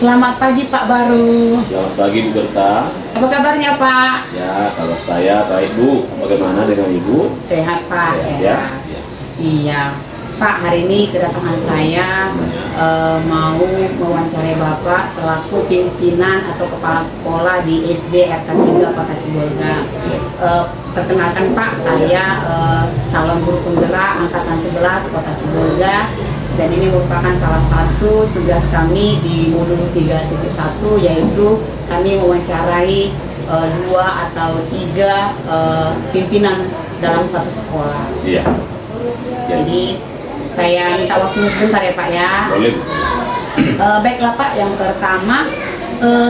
Selamat pagi Pak Baru. Selamat pagi Bu Gerta. Apa kabarnya Pak? Ya, kalau saya baik Bu. Bagaimana dengan Ibu? Sehat Pak, Sehat, sehat. ya? Iya. Pak, hari ini kedatangan saya mau mewawancarai Bapak selaku pimpinan atau kepala sekolah di SD RK 3 Kota Sibolga. Perkenalkan Pak, saya calon guru penggerak angkatan 11 Kota Sibolga. Dan ini merupakan salah satu tugas kami di modul 3.1, yaitu kami mewawancarai 2 atau 3 pimpinan dalam satu sekolah. Iya. Jadi saya minta waktu sebentar ya Pak ya. Boleh Bu. Baiklah Pak, yang pertama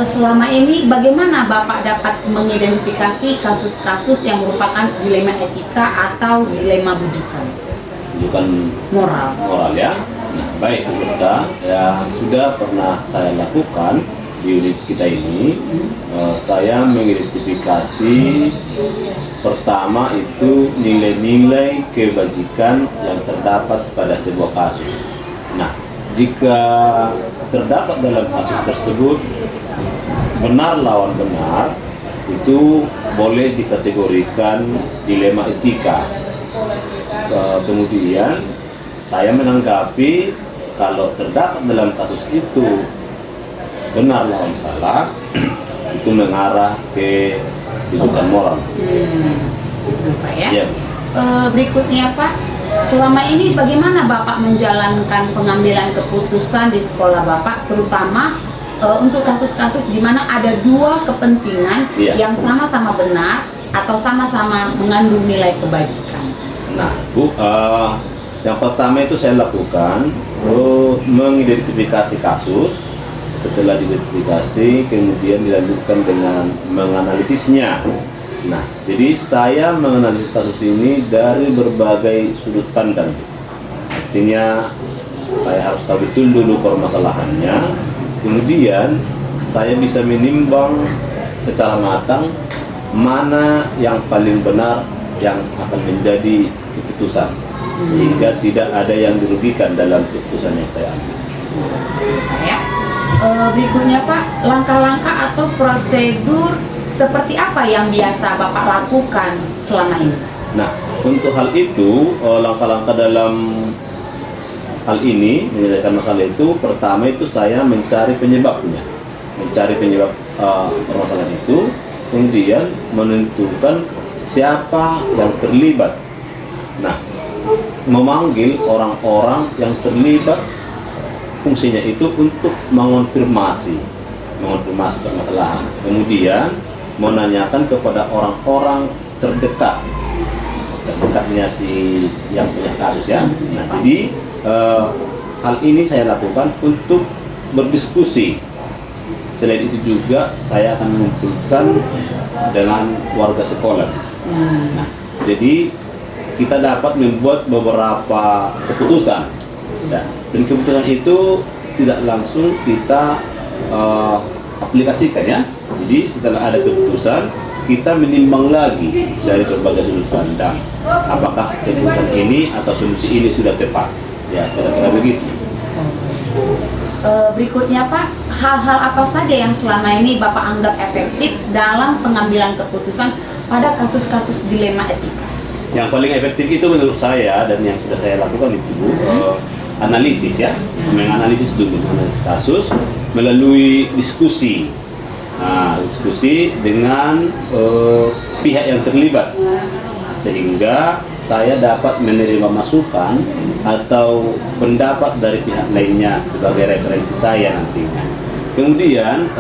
selama ini bagaimana Bapak dapat mengidentifikasi kasus-kasus yang merupakan dilema etika atau dilema bujukan? Bukan Moral. moral ya. Nah, baik Bu Gerta. Ya, sudah pernah saya lakukan di unit kita ini. Saya mengidentifikasi pertama itu nilai-nilai kebajikan yang terdapat pada sebuah kasus. Nah, jika terdapat dalam kasus tersebut benar lawan benar, itu boleh dikategorikan dilema etika. Kemudian saya menanggapi kalau terdapat dalam kasus itu benar lawan salah, itu mengarah ke bujukan moral. Gitu Pak ya. Ya. Berikutnya Pak, selama ini bagaimana Bapak menjalankan pengambilan keputusan di sekolah Bapak, terutama untuk kasus-kasus di mana ada 2 kepentingan yang sama-sama benar atau sama-sama mengandung nilai kebajikan? Nah Bu, yang pertama itu saya lakukan mengidentifikasi kasus. Setelah diidentifikasi, kemudian dilanjutkan dengan menganalisisnya. Nah, jadi saya menganalisis kasus ini dari berbagai sudut pandang. Artinya, saya harus tahu betul dulu permasalahannya. Kemudian, saya bisa menimbang secara matang mana yang paling benar yang akan menjadi keputusan. Sehingga tidak ada yang dirugikan dalam keputusan yang saya ambil. Ya. Berikutnya Pak, langkah-langkah atau prosedur seperti apa yang biasa Bapak lakukan selama ini? Nah, untuk hal itu, langkah-langkah dalam hal ini menyelesaikan masalah itu, pertama itu saya mencari penyebabnya, mencari penyebab permasalahan itu, kemudian menentukan siapa yang terlibat. Nah, memanggil orang-orang yang terlibat, fungsinya itu untuk mengonfirmasi permasalahan. Kemudian menanyakan kepada orang-orang terdekatnya si yang punya kasus ya. Nah, jadi hal ini saya lakukan untuk berdiskusi. Selain itu juga saya akan mengumpulkan dengan warga sekolah. Nah, jadi kita dapat membuat beberapa keputusan. Dan keputusan itu tidak langsung kita aplikasikan ya. Jadi setelah ada keputusan, kita menimbang lagi dari berbagai sudut pandang. Apakah keputusan ini atau solusi ini sudah tepat? Ya, kira-kira begitu. Berikutnya Pak, hal-hal apa saja yang selama ini Bapak anggap efektif dalam pengambilan keputusan pada kasus-kasus dilema etika? Yang paling efektif itu menurut saya dan yang sudah saya lakukan itu analisis ya, menganalisis dulu analisis kasus melalui diskusi. Nah, diskusi dengan pihak yang terlibat sehingga saya dapat menerima masukan atau pendapat dari pihak lainnya sebagai referensi saya nantinya. Kemudian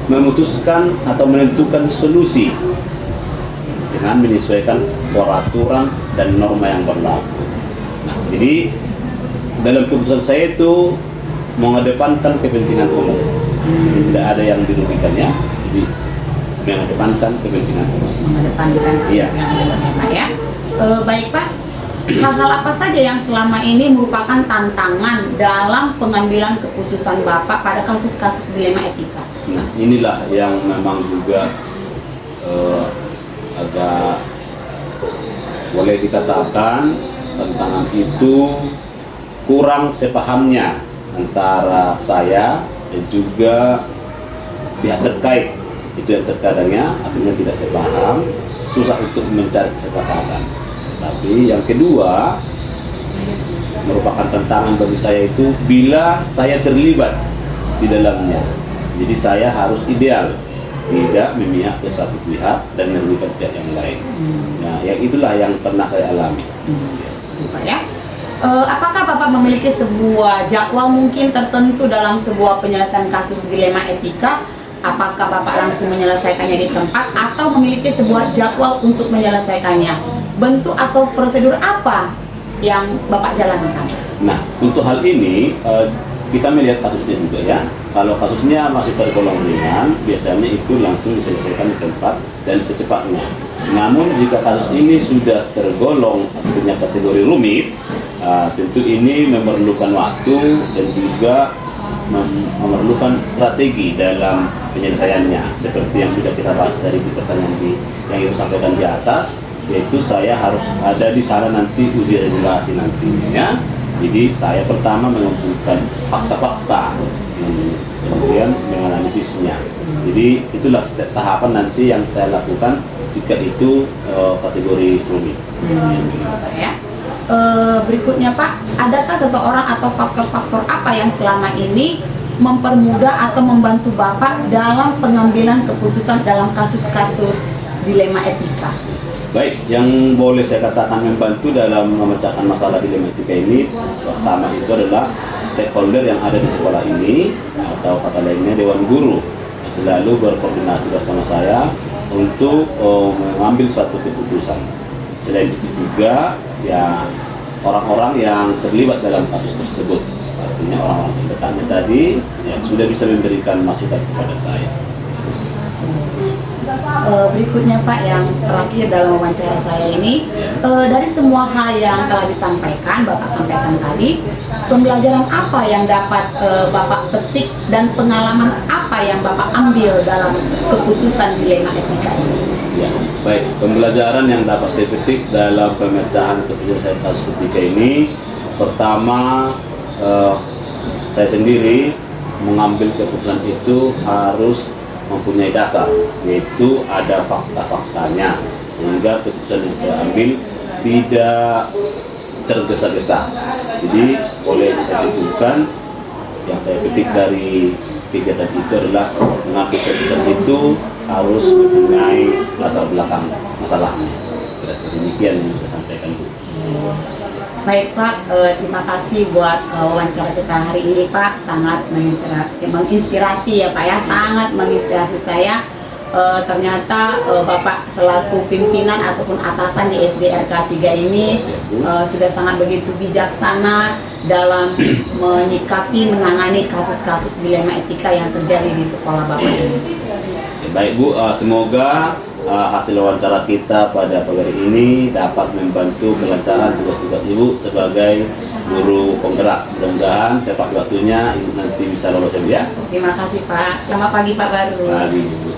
memutuskan atau menentukan solusi dengan menyesuaikan peraturan dan norma yang berlaku. Nah, jadi dalam keputusan saya itu mengedepankan kepentingan umum. Tidak ada yang dirugikannya. Jadi mengedepankan kepentingan umum. Mengedepankan Iya. kepentingan umum ya Pak ya. Baik Pak, hal-hal apa saja yang selama ini merupakan tantangan dalam pengambilan keputusan Bapak pada kasus-kasus dilema etika? Nah, inilah yang memang juga agak boleh dikatakan tantangan itu kurang sepahamnya antara saya dan juga pihak terkait itu yang terkadangnya akhirnya tidak sepaham, susah untuk mencari kesepakatan. Tapi yang kedua merupakan tantangan bagi saya itu bila saya terlibat di dalamnya. Jadi saya harus ideal, tidak memihak ke satu pihak dan merugikan pihak yang lain. Nah, yang itulah yang pernah saya alami. Pak ya. Apakah Bapak memiliki sebuah jadwal mungkin tertentu dalam sebuah penyelesaian kasus dilema etika? Apakah Bapak langsung menyelesaikannya di tempat atau memiliki sebuah jadwal untuk menyelesaikannya? Bentuk atau prosedur apa yang Bapak jalankan? Nah, untuk hal ini kita melihat kasusnya juga ya. Kalau kasusnya masih tergolong ringan, biasanya itu langsung diselesaikan di tempat dan secepatnya. Namun jika kasus ini sudah tergolong punya kategori rumit, tentu ini memerlukan waktu dan juga memerlukan strategi dalam penyelesaiannya, seperti yang sudah kita bahas dari di pertanyaan yang Ibu sampaikan di atas, yaitu saya harus ada di sana nanti uji regulasi nantinya. Jadi saya pertama mengumpulkan fakta-fakta, kemudian menganalisisnya. Jadi itulah setiap tahapan nanti yang saya lakukan jika itu kategori rumit. Ya. Berikutnya Pak, adakah seseorang atau faktor-faktor apa yang selama ini mempermudah atau membantu Bapak dalam pengambilan keputusan dalam kasus-kasus dilema etika? Baik, yang boleh saya katakan membantu dalam memecahkan masalah dilema etika ini, pertama itu adalah stakeholder yang ada di sekolah ini, atau kata lainnya Dewan Guru, selalu berkoordinasi bersama saya untuk mengambil suatu keputusan. Selain itu juga ya orang-orang yang terlibat dalam kasus tersebut, artinya orang-orang terdekatnya tadi yang sudah bisa memberikan masukan kepada saya. Berikutnya Pak, yang terakhir dalam wawancara saya ini, dari semua hal yang telah disampaikan, Bapak sampaikan tadi, pembelajaran apa yang dapat Bapak petik dan pengalaman apa yang Bapak ambil dalam keputusan dilema etika ini? Ya, baik, pembelajaran yang dapat saya petik dalam pemecahan keputusan kasus etika ini, pertama saya sendiri mengambil keputusan itu harus mempunyai dasar, yaitu ada fakta-faktanya, sehingga keputusan yang saya ambil tidak tergesa-gesa. Jadi boleh saya simpulkan yang saya petik dari kegiatan itu adalah mengambil keputusan itu harus mempunyai latar belakang masalahnya. Demikian yang saya sampaikan, Bu. Baik Pak, terima kasih buat wawancara kita hari ini Pak, sangat menginspirasi ya Pak ya, sangat menginspirasi saya. Ternyata Bapak selaku pimpinan ataupun atasan di SDRK 3 ini sudah sangat begitu bijaksana dalam menyikapi, menangani kasus-kasus dilema etika yang terjadi di sekolah Bapak ini. Baik Bu, semoga hasil wawancara kita pada pagi hari ini dapat membantu kelancaran tugas-tugas Ibu sebagai guru penggerak. Mudah-mudahan tepat waktunya Ibu nanti bisa lolos ya. Terima kasih Pak. Selamat pagi Pak Baru. Pagi Bu.